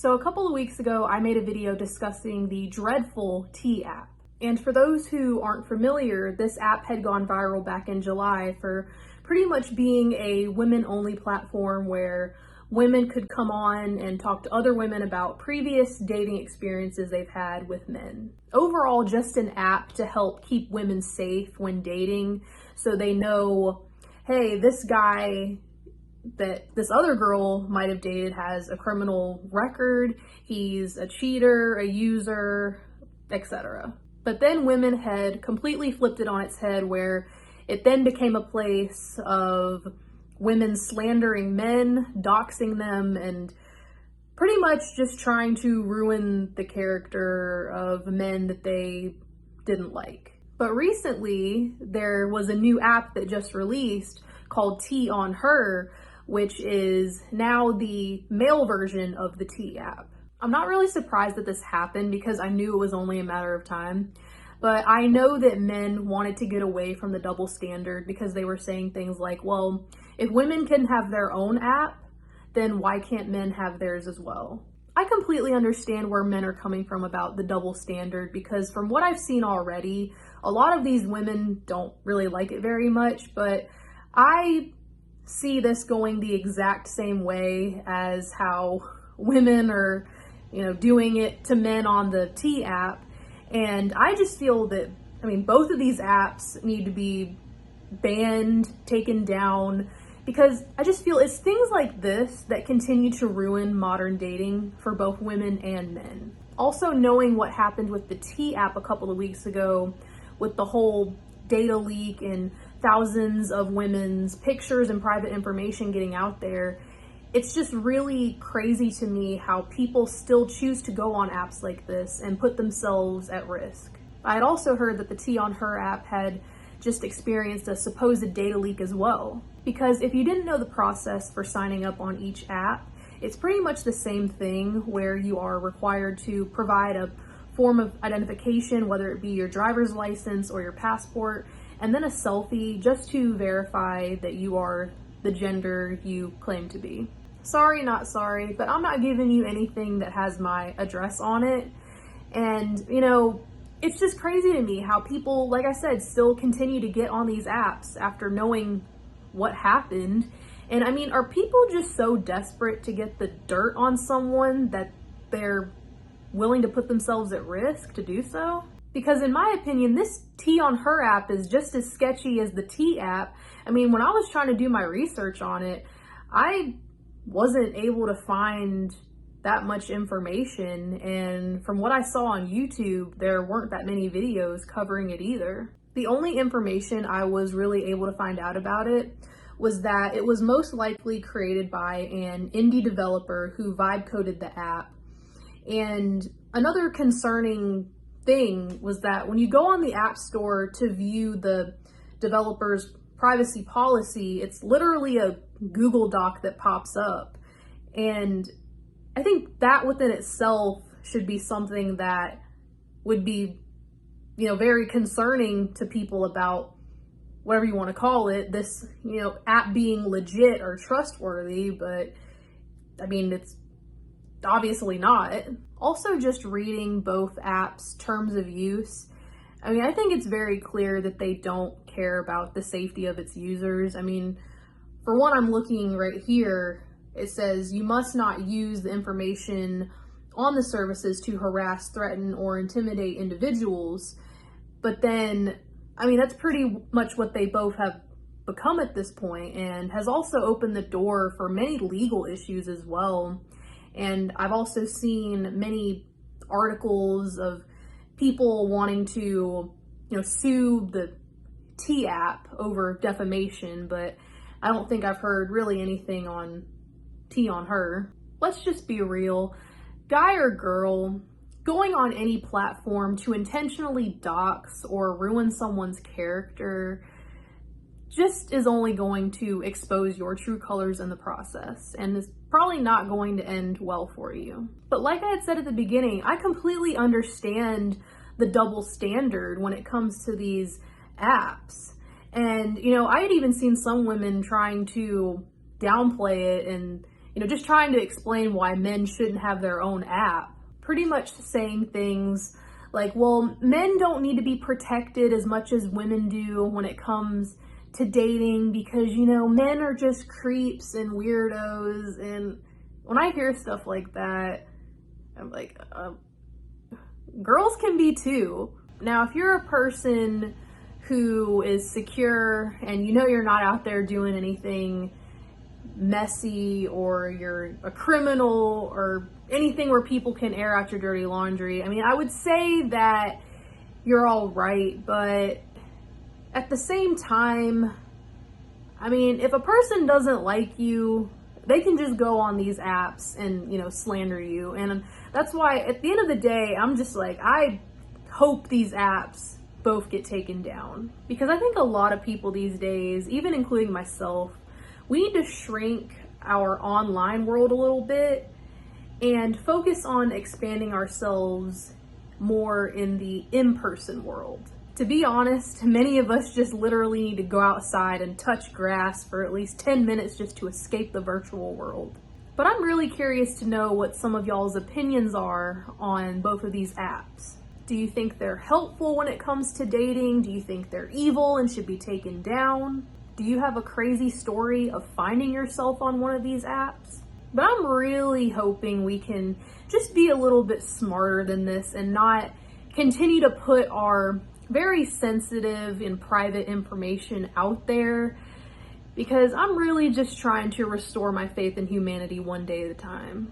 So a couple of weeks ago, I made a video discussing the dreadful T app. And for those who aren't familiar, this app had gone viral back in July for pretty much being a women-only platform where women could come on and talk to other women about previous dating experiences they've had with men. Overall, just an app to help keep women safe when dating, so they know, hey, this guy that this other girl might have dated has a criminal record, he's a cheater, a user, etc. But then women had completely flipped it on its head, where it then became a place of women slandering men, doxing them, and pretty much just trying to ruin the character of men that they didn't like. But recently, there was a new app that just released called T on Her, which is now the male version of the T app. I'm not really surprised that this happened because I knew it was only a matter of time. But I know that men wanted to get away from the double standard because they were saying things like, well, if women can have their own app, then why can't men have theirs as well? I completely understand where men are coming from about the double standard, because from what I've seen already, a lot of these women don't really like it very much, but I see this going the exact same way as how women are, doing it to men on the T app. And I just feel that, both of these apps need to be banned, taken down, because I just feel it's things like this that continue to ruin modern dating for both women and men. Also, knowing what happened with the T app a couple of weeks ago with the whole data leak and thousands of women's pictures and private information getting out there, it's just really crazy to me how people still choose to go on apps like this and put themselves at risk. I had also heard that the T on Her app had just experienced a supposed data leak as well. Because if you didn't know the process for signing up on each app, it's pretty much the same thing, where you are required to provide a form of identification, whether it be your driver's license or your passport, and then a selfie just to verify that you are the gender you claim to be. Sorry, not sorry, but I'm not giving you anything that has my address on it. And, it's just crazy to me how people, like I said, still continue to get on these apps after knowing what happened. And are people just so desperate to get the dirt on someone that they're willing to put themselves at risk to do so? Because in my opinion, this T on Her app is just as sketchy as the T app. When I was trying to do my research on it, I wasn't able to find that much information. And from what I saw on YouTube, there weren't that many videos covering it either. The only information I was really able to find out about it was that it was most likely created by an indie developer who vibe coded the app. And another concerning thing was that when you go on the App Store to view the developer's privacy policy, it's literally a Google Doc that pops up. And I think that within itself should be something that would be, very concerning to people about whatever you want to call it, this, app being legit or trustworthy, but it's obviously not. Also, just reading both apps' terms of use, I think it's very clear that they don't care about the safety of its users. For one, I'm looking right here, it says you must not use the information on the services to harass, threaten, or intimidate individuals. But then, that's pretty much what they both have become at this point, and has also opened the door for many legal issues as well. And I've also seen many articles of people wanting to, sue the T app over defamation, but I don't think I've heard really anything on T on Her. Let's just be real. Guy or girl, going on any platform to intentionally dox or ruin someone's character just is only going to expose your true colors in the process, and is probably not going to end well for you. But like I had said at the beginning, I completely understand the double standard when it comes to these apps. And, I had even seen some women trying to downplay it and, just trying to explain why men shouldn't have their own app, pretty much saying things like, well, men don't need to be protected as much as women do when it comes to dating because, men are just creeps and weirdos. And when I hear stuff like that, I'm like, girls can be too. Now, if you're a person who is secure and you're not out there doing anything messy, or you're a criminal or anything where people can air out your dirty laundry, I would say that you're all right. But at the same time, if a person doesn't like you, they can just go on these apps and, slander you. And that's why at the end of the day, I'm just like, I hope these apps both get taken down, because I think a lot of people these days, even including myself, we need to shrink our online world a little bit and focus on expanding ourselves more in the in-person world. To be honest, many of us just literally need to go outside and touch grass for at least 10 minutes just to escape the virtual world. But I'm really curious to know what some of y'all's opinions are on both of these apps. Do you think they're helpful when it comes to dating? Do you think they're evil and should be taken down? Do you have a crazy story of finding yourself on one of these apps? But I'm really hoping we can just be a little bit smarter than this and not continue to put our very sensitive and private information out there, because I'm really just trying to restore my faith in humanity one day at a time.